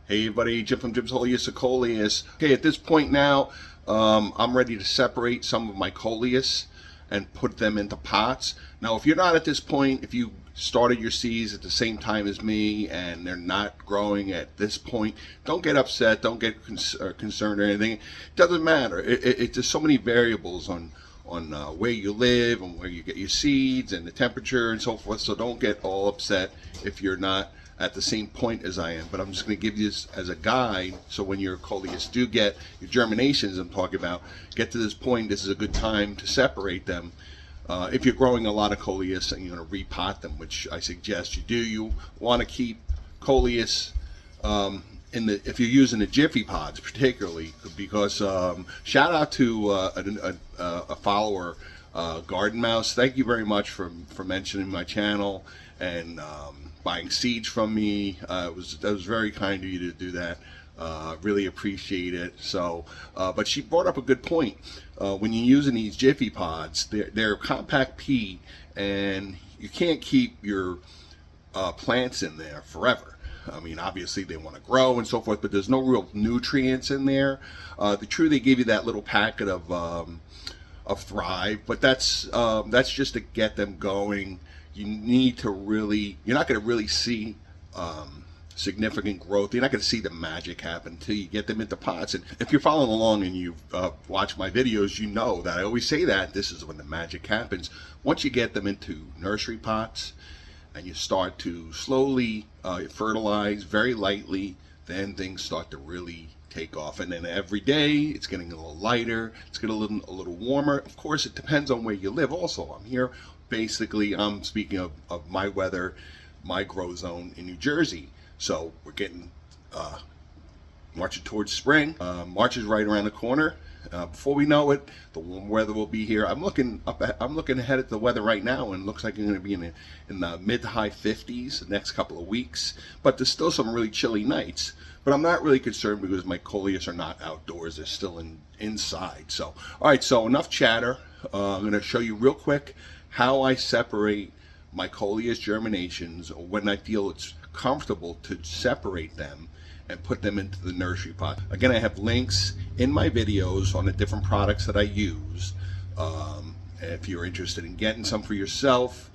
Hey everybody, Jim from Jim's Coleus. Okay, at this point now, I'm ready to separate some of my Coleus and put them into pots. Now, if you're not at this point, if you started your seeds at the same time as me and they're not growing at this point, don't get upset, don't get concerned or anything. It doesn't matter. There's so many variables on where you live and where you get your seeds and the temperature and so forth, so don't get all upset if you're not at the same point as I am. But I'm just going to give you this as a guide, so when your Coleus do get your germinations I'm talking about, get to this point, this is a good time to separate them. If you're growing a lot of Coleus and you're going to repot them, which I suggest you do, you want to keep Coleus if you're using the Jiffy pods particularly, because shout out to a follower, Garden Mouse. Thank you very much for mentioning my channel and buying seeds from me. That was very kind of you to do that. Really appreciate it. So, but she brought up a good point. When you're using these Jiffy pods, they're compact peat, and you can't keep your plants in there forever. I mean, obviously they want to grow and so forth, but there's no real nutrients in there. They give you that little packet of Thrive, but that's just to get them going. You need to you're not going to really see significant growth. You're not going to see the magic happen until you get them into pots. And if you're following along and you've watched my videos, you know that I always say that this is when the magic happens. Once you get them into nursery pots and you start to slowly fertilize very lightly, then things start to really take off. And then every day it's getting a little lighter, it's getting a little warmer. Of course, it depends on where you live also. I'm here, basically, I'm speaking of my weather, my grow zone in New Jersey. So we're getting marching towards spring. March is right around the corner. Before we know it, the warm weather will be here. I'm looking ahead at the weather right now, and it looks like it's going to be in the mid to high 50s the next couple of weeks. But there's still some really chilly nights. But I'm not really concerned because my Coleus are not outdoors; they're still inside. So, all right. So enough chatter. I'm going to show you real quick how I separate my Coleus germinations when I feel it's comfortable to separate them and put them into the nursery pot. Again, I have links in my videos on the different products that I use. If you're interested in getting some for yourself,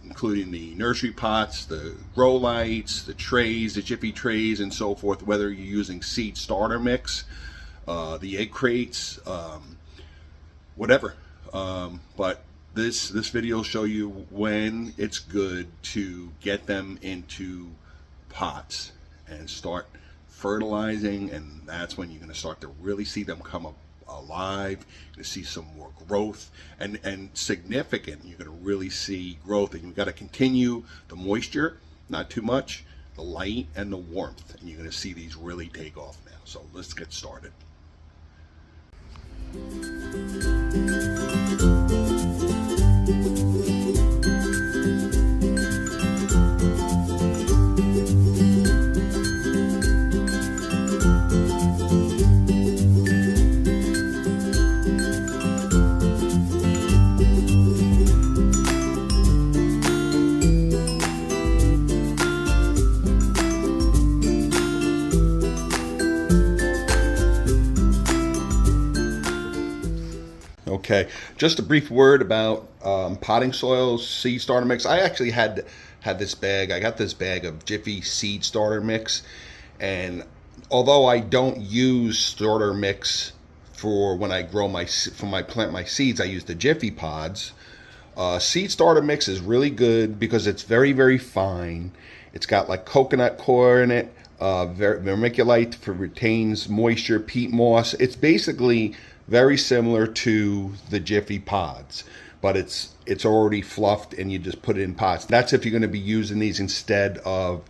including the nursery pots, the grow lights, the trays, the Jiffy trays, and so forth, whether you're using seed starter mix, the egg crates, whatever. But this video will show you when it's good to get them into pots and start fertilizing, and that's when you're going to start to really see them come up alive. You're going to see some more growth and significant. You're going to really see growth, and you've got to continue the moisture, not too much, the light and the warmth, and you're going to see these really take off now. So let's get started. Okay, just a brief word about potting soil, seed starter mix. I actually had this bag. I got this bag of Jiffy seed starter mix, and although I don't use starter mix for when I grow plant my seeds, I use the Jiffy pods. Seed starter mix is really good because it's very, very fine. It's got like coconut coir in it, vermiculite retains moisture, peat moss. It's basically very similar to the Jiffy pods, but it's already fluffed and you just put it in pots. That's if you're going to be using these instead of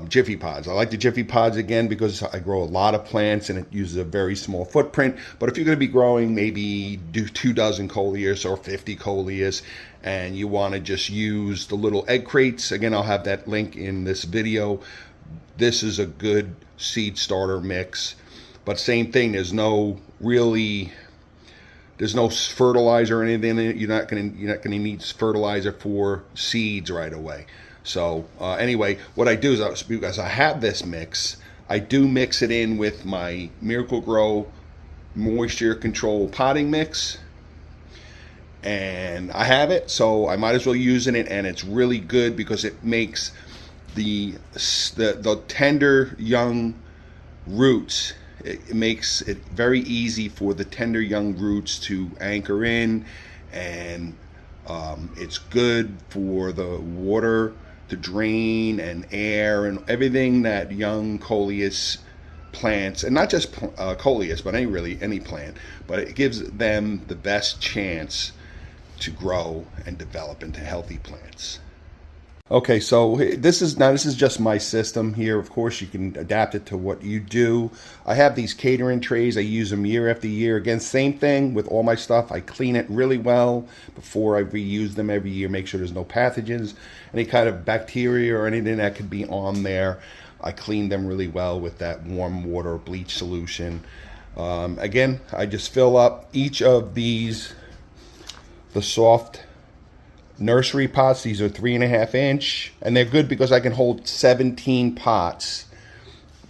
Jiffy pods. I like the Jiffy pods again because I grow a lot of plants and it uses a very small footprint. But if you're going to be growing maybe 2 dozen Coleus or 50 Coleus and you want to just use the little egg crates, again, I'll have that link in this video. This is a good seed starter mix. But same thing, there's no fertilizer or anything in it. You're not gonna need fertilizer for seeds right away. So anyway, what I do is, because I have this mix, I do mix it in with my Miracle Grow moisture control potting mix, and I have it, so I might as well use it, and it's really good because it makes the tender young roots, it makes it very easy for the tender young roots to anchor in, and it's good for the water to drain and air and everything that young Coleus plants, and not just Coleus, but any plant, but it gives them the best chance to grow and develop into healthy plants. Okay, so this is just my system here. Of course, you can adapt it to what you do. I have these catering trays. I use them year after year. Again, same thing with all my stuff. I clean it really well before I reuse them every year. Make sure there's no pathogens, any kind of bacteria or anything that could be on there. I clean them really well with that warm water bleach solution. Again, I just fill up each of these, the soft nursery pots. These are 3.5 inch, and they're good because I can hold 17 pots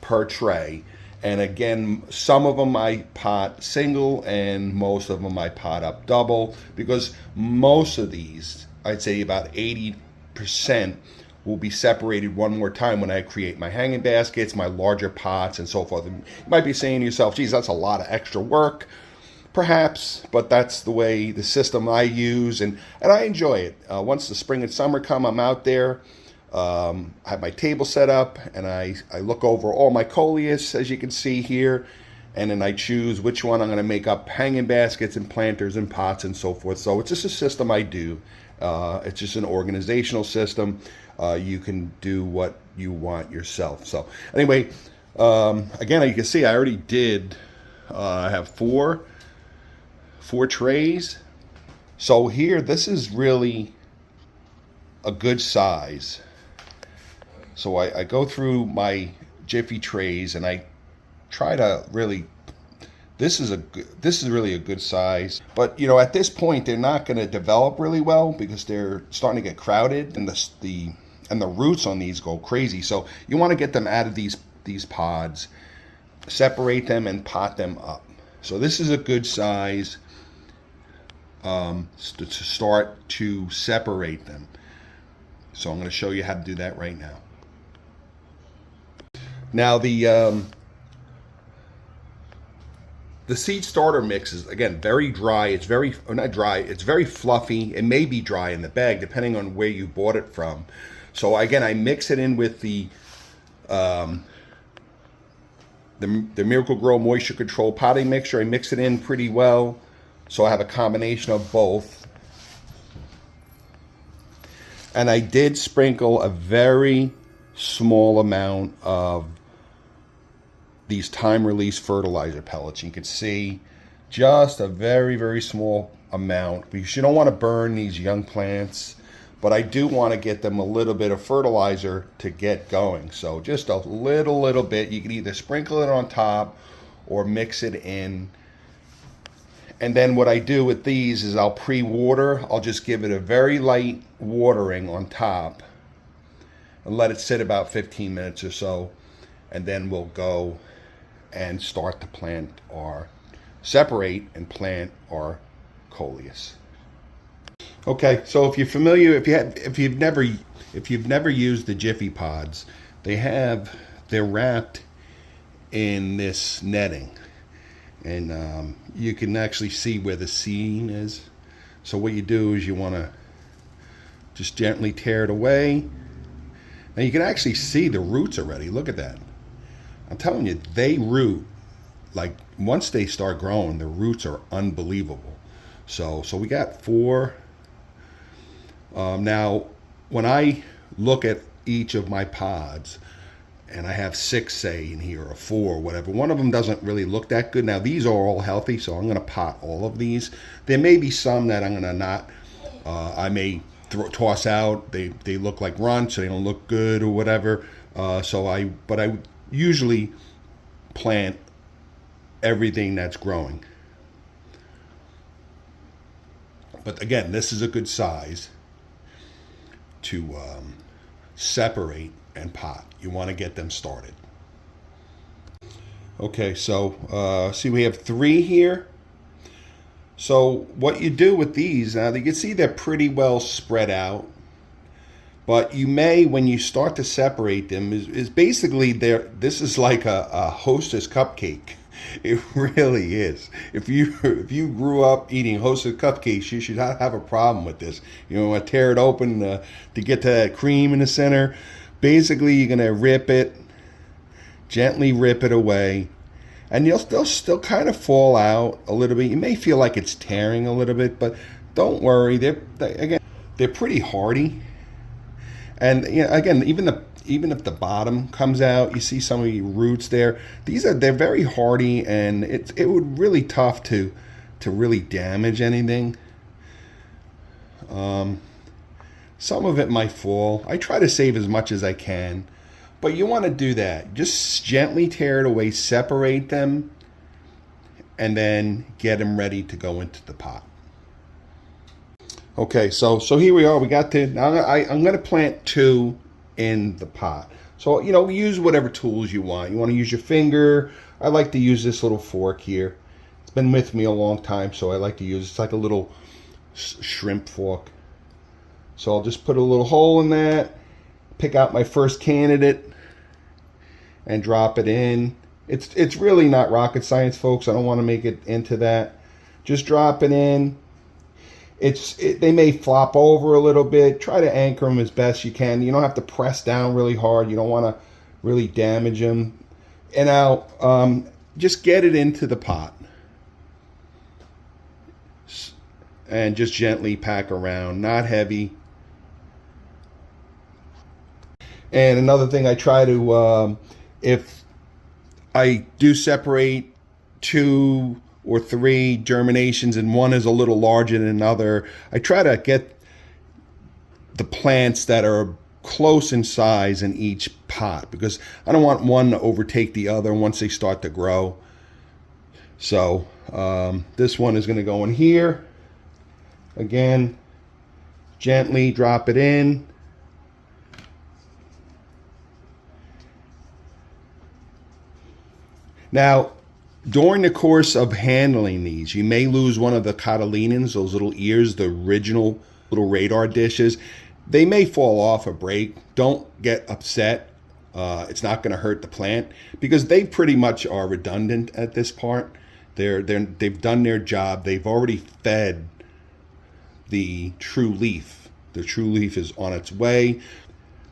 per tray. And again, some of them I pot single, and most of them I pot up double, because most of these, I'd say about 80%, will be separated one more time when I create my hanging baskets, my larger pots, and so forth. And you might be saying to yourself, geez, that's a lot of extra work. Perhaps, but that's the way, the system I use, and I enjoy it. Once the spring and summer come, I'm out there. I have my table set up, and I look over all my Coleus, as you can see here, and then I choose which one I'm going to make up hanging baskets and planters and pots and so forth. So it's just a system I do. It's just an organizational system. You can do what you want yourself. So anyway, again, you can see I already did, I have four trays. So here, this is really a good size. So I go through my Jiffy trays, and I try to really, this is really a good size. But you know, at this point, they're not going to develop really well because they're starting to get crowded, and the roots on these go crazy. So you want to get them out of these pods, separate them, and pot them up. So this is a good size to start to separate them. So I'm going to show you how to do that right now. Now the seed starter mix is, again, very dry. It's very, or not dry, it's very fluffy. It may be dry in the bag depending on where you bought it from. So again, I mix it in with the Miracle Grow moisture control potting mixture. I mix it in pretty well, so I have a combination of both. And I did sprinkle a very small amount of these time-release fertilizer pellets. You can see just a very, very small amount, because you don't want to burn these young plants, but I do want to get them a little bit of fertilizer to get going. So just a little bit. You can either sprinkle it on top or mix it in. And then what I do with these is I'll pre-water. I'll just give it a very light watering on top and let it sit about 15 minutes or so. And then we'll go and start to plant or separate and plant our Coleus. Okay, so if you're familiar, if you've never used the Jiffy pods, they're wrapped in this netting, and you can actually see where the seam is. So what you do is you want to just gently tear it away. Now you can actually see the roots already. Look at that. I'm telling you, they root. Like, once they start growing, the roots are unbelievable. So we got 4. Now, when I look at each of my pods, and I have 6, say, in here, or 4, or whatever, one of them doesn't really look that good. Now, these are all healthy, so I'm going to pot all of these. There may be some that I'm going to not. I may toss out. They look like runts, so they don't look good, or whatever. But I usually plant everything that's growing. But again, this is a good size to separate and pot. You want to get them started. Okay, so see we have 3 here. So what you do with these, now you can see they're pretty well spread out. But you may, when you start to separate them, is basically this is like a Hostess cupcake. It really is. If you grew up eating Hostess cupcakes, you should not have a problem with this. You want to tear it open to get to that cream in the center. Basically, you're going to rip it, gently rip it away, and they'll still kind of fall out a little bit. You may feel like it's tearing a little bit, but don't worry. They're pretty hardy. And you know, again, even if the bottom comes out, you see some of the roots there. They're very hardy, and it would really tough to really damage anything. Some of it might fall. I try to save as much as I can, but you want to do that. Just gently tear it away, separate them, and then get them ready to go into the pot. Okay, so here we are. We got now I'm going to plant 2 in the pot. So, you know, use whatever tools you want. You want to use your finger. I like to use this little fork here. It's been with me a long time, so I like to use it's like a little shrimp fork. So I'll just put a little hole in that, pick out my first candidate, and drop it in. It's really not rocket science, folks. I don't want to make it into that. Just drop it in. They may flop over a little bit. Try to anchor them as best you can. You don't have to press down really hard. You don't want to really damage them. And now just get it into the pot. And just gently pack around, not heavy. And another thing I try to, if I do separate 2 or 3 germinations and one is a little larger than another, I try to get the plants that are close in size in each pot, because I don't want one to overtake the other once they start to grow. So this one is going to go in here. Again, gently drop it in. Now, during the course of handling these, you may lose one of the cotyledons, those little ears, the original little radar dishes. They may fall off or break. Don't get upset. It's not going to hurt the plant, because they pretty much are redundant at this part. They've done their job. They've already fed the true leaf. The true leaf is on its way.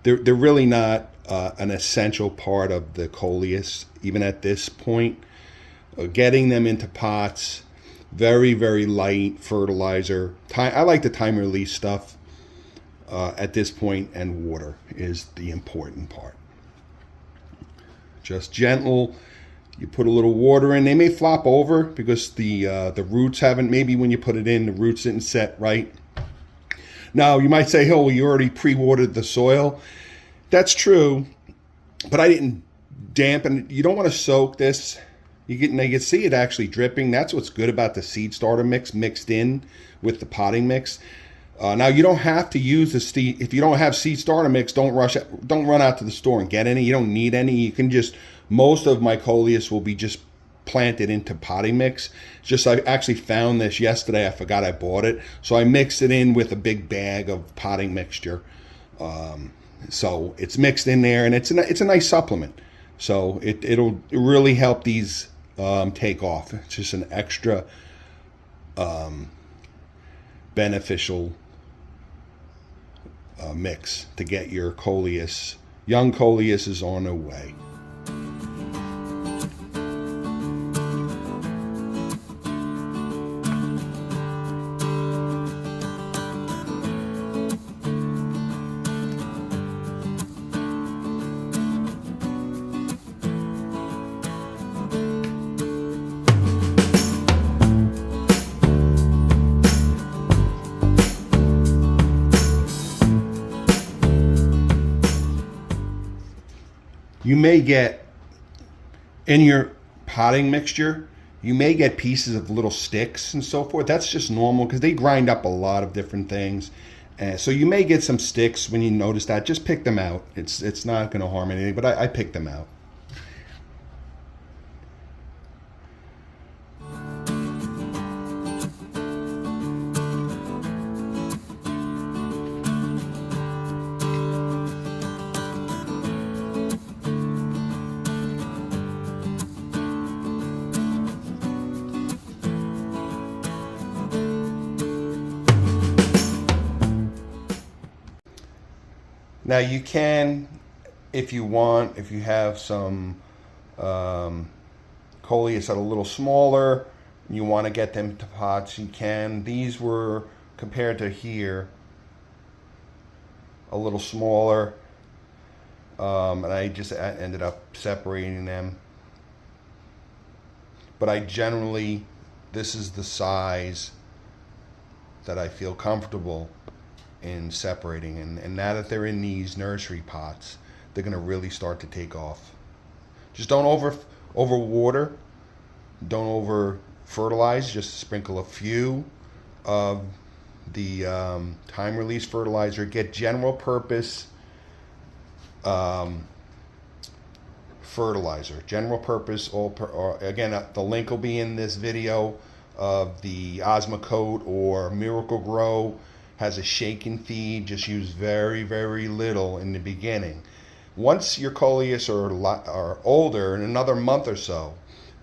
They're really not an essential part of the Coleus, even at this point. Getting them into pots, very, very light fertilizer. I like the time release stuff at this point, and water is the important part. Just gentle. You put a little water in. They may flop over because the roots haven't, maybe when you put it in, the roots didn't set right. Now, you might say, oh, you already pre-watered the soil. That's true, but I didn't dampen. You don't want to soak this. You can see it actually dripping. That's what's good about the seed starter mix mixed in with the potting mix. Now, you don't have to use the seed. If you don't have seed starter mix, don't run out to the store and get any. You don't need any. You can just, most of my Coleus will be just planted into potting mix. Just, I actually found this yesterday. I forgot I bought it. So I mixed it in with a big bag of potting mixture. So it's mixed in there, and it's a nice supplement. So it'll really help these take off. It's just an extra beneficial mix to get your Coleus, young Coleuses on their way. You may get, in your potting mixture, you may get pieces of little sticks and so forth. That's just normal because they grind up a lot of different things. And so you may get some sticks when you notice that. Just pick them out. It's not going to harm anything, but I picked them out. Now you can, if you want, if you have some Coleus that are a little smaller, you want to get them to pots, you can. These were, compared to here, a little smaller, and I just ended up separating them. But I generally, this is the size that I feel comfortable in separating, and now that they're in these nursery pots, they're going to really start to take off. Just don't over water, don't over fertilize. Just sprinkle a few of the time release fertilizer. Get general purpose fertilizer, general purpose. Again, the link will be in this video of the Osmocote or Miracle Grow. Has a shake and feed. Just use very, very little in the beginning. Once your Coleus are older, in another month or so,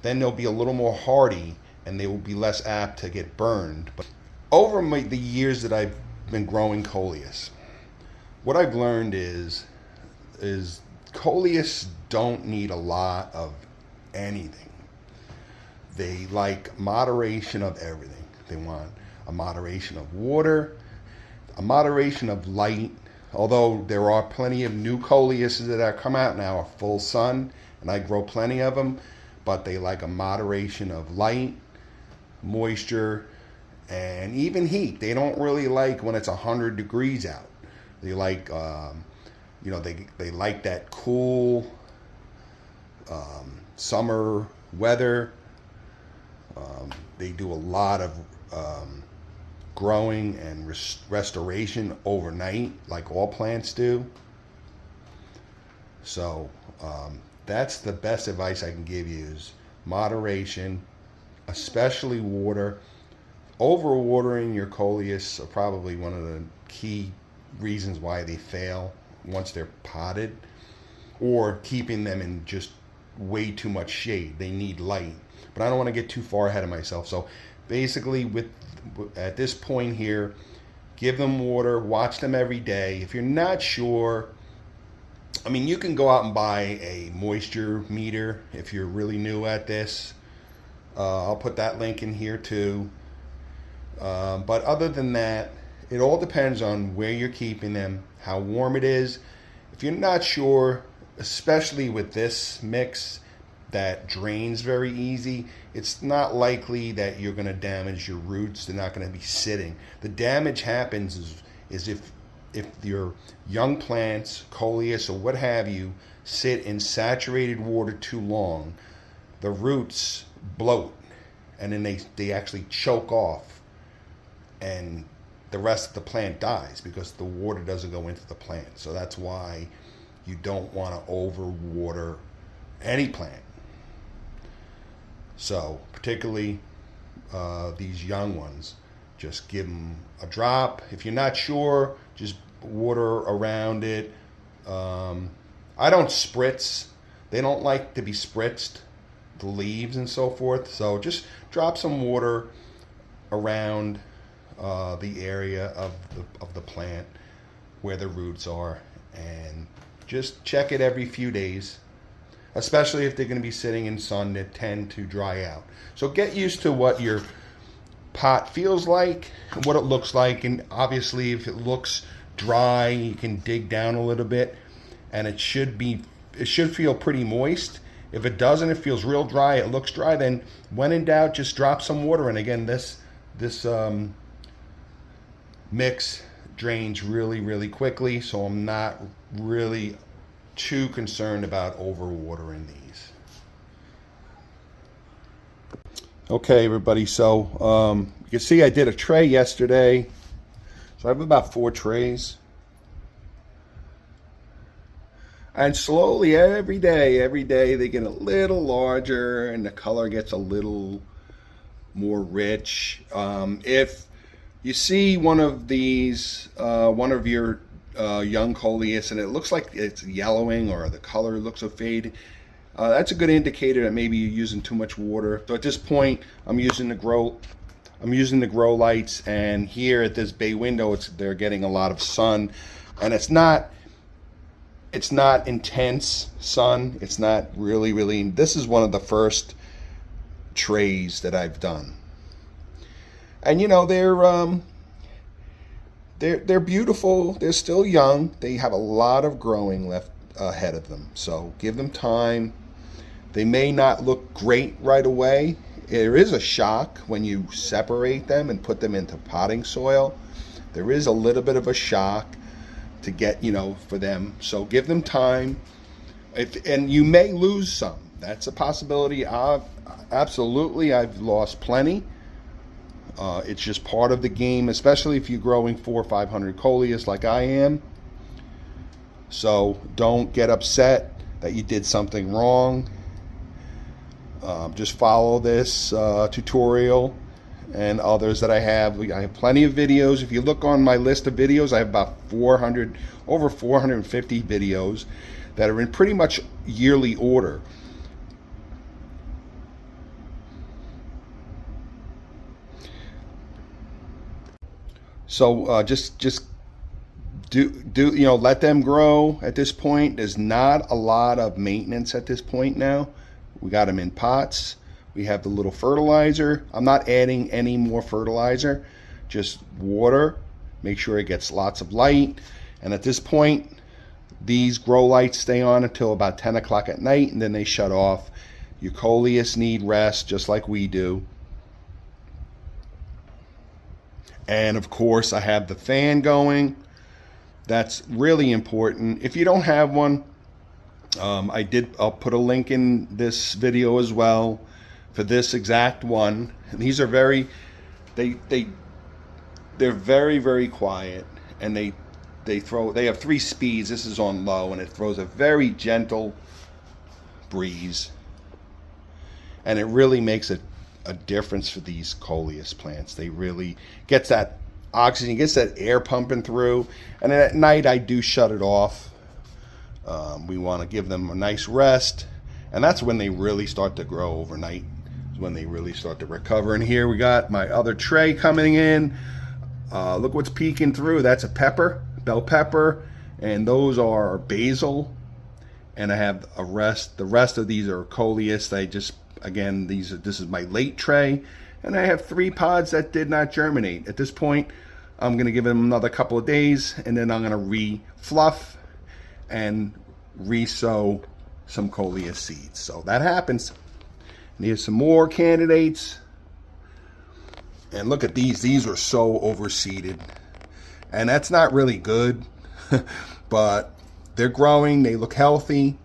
then they'll be a little more hardy and they will be less apt to get burned. But over the years that I've been growing Coleus, what I've learned is Coleus don't need a lot of anything. They like moderation of everything. They want a moderation of water, a moderation of light, although there are plenty of new Coleuses that have come out now, are full sun, and I grow plenty of them, but they like a moderation of light, moisture, and even heat. They don't really like when it's 100 degrees out. They like, they like that cool summer weather. They do a lot of growing and restoration overnight, like all plants do. So that's the best advice I can give you, is moderation, especially water. Overwatering your Coleus are probably one of the key reasons why they fail once they're potted, or keeping them in just way too much shade. They need light, but I don't want to get too far ahead of myself. So basically, at this point here, give them water, watch them every day. If you're not sure, I mean, you can go out and buy a moisture meter if you're really new at this. I'll put that link in here too. But other than that, it all depends on where you're keeping them, how warm it is. If you're not sure, especially with this mix that drains very easy, it's not likely that you're going to damage your roots. They're not going to be sitting. The damage happens is if your young plants, Coleus or what have you, sit in saturated water too long, the roots bloat, and then they actually choke off, and the rest of the plant dies because the water doesn't go into the plant. So that's why you don't want to overwater any plant. So particularly these young ones, just give them a drop. If you're not sure, just water around it. I don't spritz. They don't like to be spritzed, the leaves and so forth. So just drop some water around the area of the plant where the roots are, and just check it every few days, especially if they're going to be sitting in sun that tend to dry out. So get used to what your pot feels like and what it looks like. And obviously, if it looks dry, you can dig down a little bit, and it should feel pretty moist. If it doesn't, it feels real dry, it looks dry, then when in doubt, just drop some water in. Again, this mix drains really, really quickly, so I'm not really too concerned about overwatering these. Okay, everybody, so you can see I did a tray yesterday. So I have about 4 trays. And slowly, every day, they get a little larger and the color gets a little more rich. If you see one of these, one of your young Coleus, and it looks like it's yellowing or the color looks so faded, that's a good indicator that maybe you're using too much water. So at this point, I'm using the grow lights, and here at this bay window, they're getting a lot of sun, and it's not intense sun. It's not really. This is one of the first trays that I've done, and you know they're beautiful. They're still young. They have a lot of growing left ahead of them. So give them time. They may not look great right away. There is a shock when you separate them and put them into potting soil. There is a little bit of a shock to get, for them. So give them time. And you may lose some. That's a possibility. Absolutely, I've lost plenty. It's just part of the game, especially if you're growing 400 or 500 Coleus like I am. So don't get upset that you did something wrong. Just follow this tutorial and others that I have. I have plenty of videos. If you look on my list of videos, I have about over 450 videos that are in pretty much yearly order. So just let them grow at this point. There's not a lot of maintenance at this point now. We got them in pots. We have the little fertilizer. I'm not adding any more fertilizer, just water. Make sure it gets lots of light. And at this point, these grow lights stay on until about 10 o'clock at night, and then they shut off. Your Coleus need rest just like we do. And of course, I have the fan going. That's really important. If you don't have one, I'll put a link in this video as well for this exact one. And these are they're very, very quiet, and they have 3 speeds. This is on low, and it throws a very gentle breeze, and it really makes a difference for these Coleus plants. They really gets that oxygen, gets that air pumping through. And then at night I do shut it off. We want to give them a nice rest, and that's when they really start to grow overnight, is when they really start to recover. And here we got my other tray coming in. Look what's peeking through. That's a bell pepper, and those are basil. And I have the rest of these are Coleus. This is my late tray, and I have 3 pods that did not germinate. At this point, I'm going to give them another couple of days, and then I'm going to re-fluff and re-sow some Coleus seeds. So that happens. And here's some more candidates. And look at these. These are so overseeded, and that's not really good. But they're growing. They look healthy.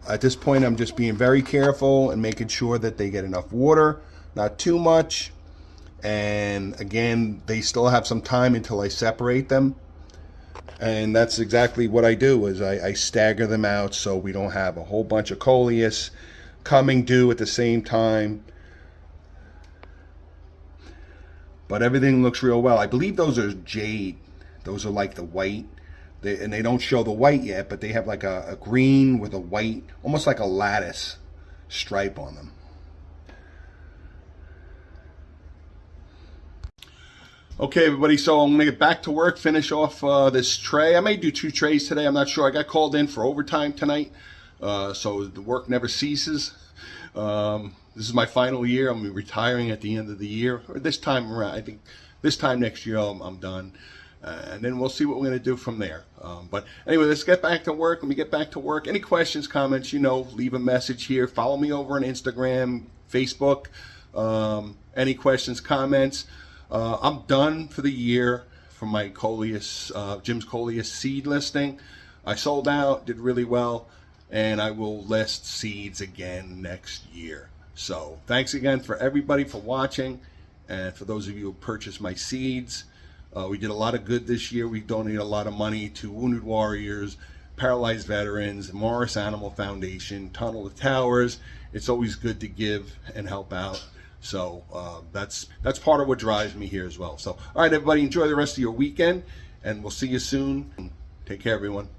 At this point, I'm just being very careful and making sure that they get enough water, not too much. And again, they still have some time until I separate them. And that's exactly what I do, is I stagger them out so we don't have a whole bunch of Coleus coming due at the same time. But everything looks real well. I believe those are jade. Those are like the white. And they don't show the white yet, but they have like a green with a white, almost like a lattice stripe on them. Okay, everybody, so I'm going to get back to work, finish off this tray. I may do 2 trays today. I'm not sure. I got called in for overtime tonight, so the work never ceases. This is my final year. I'm retiring at the end of the year, or this time around. I think this time next year I'm done. And then we'll see what we're going to do from there. But anyway, let's get back to work. When we get back to work, any questions, comments, leave a message here. Follow me over on Instagram, Facebook. Any questions, comments. I'm done for the year for my Coleus, Jim's Coleus seed listing. I sold out, did really well, and I will list seeds again next year. So thanks again for everybody for watching, and for those of you who purchased my seeds. We did a lot of good this year. We donated a lot of money to Wounded Warriors, Paralyzed Veterans, Morris Animal Foundation, Tunnel to Towers. It's always good to give and help out. So that's part of what drives me here as well. So, all right, everybody, enjoy the rest of your weekend, and we'll see you soon. Take care, everyone.